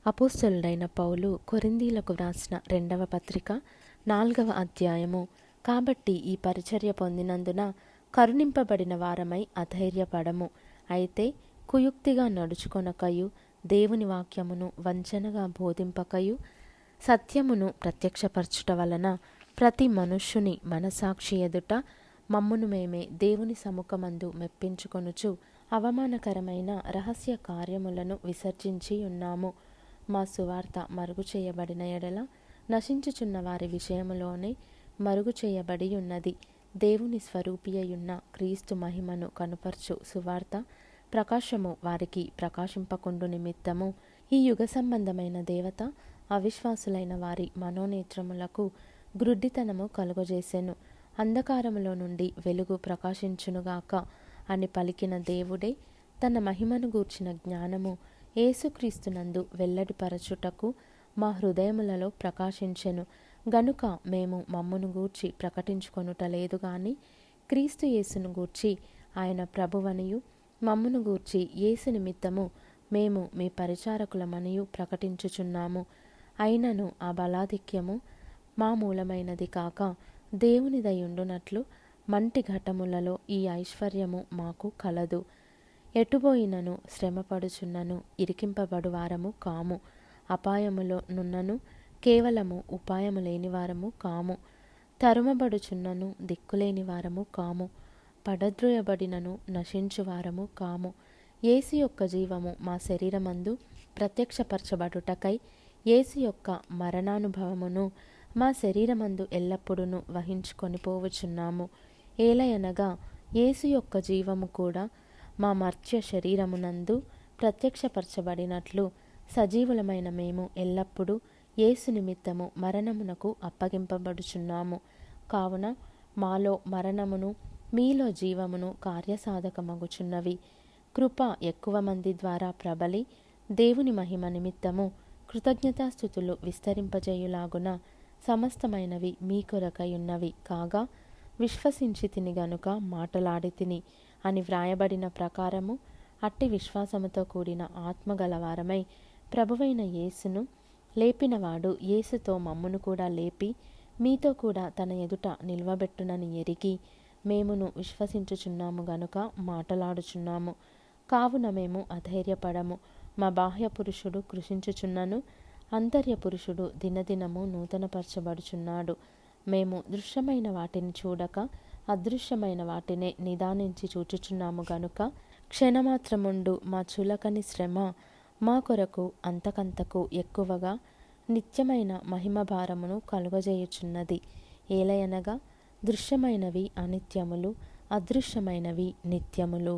అపోస్తలుడైన పౌలు కొరింథీలకు వ్రాసిన 2వ పత్రిక 4వ అధ్యాయము. కాబట్టి ఈ పరిచర్య పొందినందున కరుణింపబడిన వారమై అధైర్యపడము. అయితే కుయుక్తిగా నడుచుకొనకయు, దేవుని వాక్యమును వంచనగా బోధింపకయు, సత్యమును ప్రత్యక్షపరచుట వలన ప్రతి మనుష్యుని మనసాక్షి ఎదుట మమ్మును మేమే దేవుని సముఖమందు మెప్పించుకొనుచు అవమానకరమైన రహస్య కార్యములను విసర్జించి ఉన్నాము. మా సువార్త మరుగు చేయబడిన ఎడల నశించుచున్న వారి విషయములోనే మరుగు చేయబడి ఉన్నది. దేవుని స్వరూపియయున్న క్రీస్తు మహిమను కనుపర్చు సువార్త ప్రకాశము వారికి ప్రకాశింపకుండు నిమిత్తము ఈ యుగ సంబంధమైన దేవత అవిశ్వాసులైన వారి మనోనేత్రములకు గ్రుడ్డితనము కలుగజేసెను. అంధకారములో నుండి వెలుగు ప్రకాశించునుగాక అని పలికిన దేవుడే తన మహిమను గూర్చిన జ్ఞానము యేసుక్రీస్తునందు వెల్లడిపరచుటకు మా హృదయములలో ప్రకాశించెను. గనుక మేము మమ్మును గూర్చి ప్రకటించుకొనుట లేదు గాని క్రీస్తు యేసును గూర్చి ఆయన ప్రభువనియు, మమ్మును గూర్చి యేసు నిమిత్తము మేము మీ పరిచారకులమనియు ప్రకటించుచున్నాము. అయినను ఆ బలాధిక్యము మా మూలమైనది కాక దేవునిదయుండునట్లు మంటి ఘటములలో ఈ ఐశ్వర్యము మాకు కలదు. ఎటుబోయినను శ్రమపడుచున్నను ఇరికింపబడు వారము కాము. అపాయములో నున్నను కేవలము ఉపాయము లేని వారము కాము. తరుమబడుచున్నను దిక్కులేని వారము కాము. పడద్రోయబడినను నశించువారము కాము. యేసు యొక్క జీవము మా శరీరమందు ప్రత్యక్షపరచబడుటకై యేసు యొక్క మరణానుభవమును మా శరీరమందు ఎల్లప్పుడూ వహించుకొని పోవచున్నాము. ఏలయనగా యేసు యొక్క జీవము కూడా మా మర్త్య శరీరమునందు ప్రత్యక్షపరచబడినట్లు సజీవులమైన మేము ఎల్లప్పుడూ యేసు నిమిత్తము మరణమునకు అప్పగింపబడుచున్నాము. కావున మాలో మరణమును మీలో జీవమును కార్యసాధకమగుచున్నవి. కృప ఎక్కువ మంది ద్వారా ప్రబలి దేవుని మహిమ నిమిత్తము కృతజ్ఞతాస్థుతులు విస్తరింపజేయులాగున సమస్తమైనవి మీ కొరకై ఉన్నవి కాగా విశ్వసించి తిని గనుక మాటలాడి తిని అని వ్రాయబడిన ప్రకారము అట్టి విశ్వాసముతో కూడిన ఆత్మగలవారమై ప్రభువైన యేసును లేపినవాడు యేసుతో మమ్మును కూడా లేపి మీతో కూడా తన ఎదుట నిల్వబెట్టునని ఎరిగి మేమును విశ్వసించుచున్నాము గనుక మాటలాడుచున్నాము. కావున మేము అధైర్యపడము. మా బాహ్య పురుషుడు కృషించుచున్నను, అంతర్య పురుషుడు దినదినము నూతనపరచబడుచున్నాడు. మేము దృశ్యమైన వాటిని చూడక అదృశ్యమైన వాటినే నిదానించి చూచుచున్నాము గనుక క్షణమాత్రముండు మా చులకని శ్రమ మా కొరకు అంతకంతకు ఎక్కువగా నిత్యమైన మహిమ భారమును కలుగజేయుచున్నది. ఏలయనగా దృశ్యమైనవి అనిత్యములు, అదృశ్యమైనవి నిత్యములు.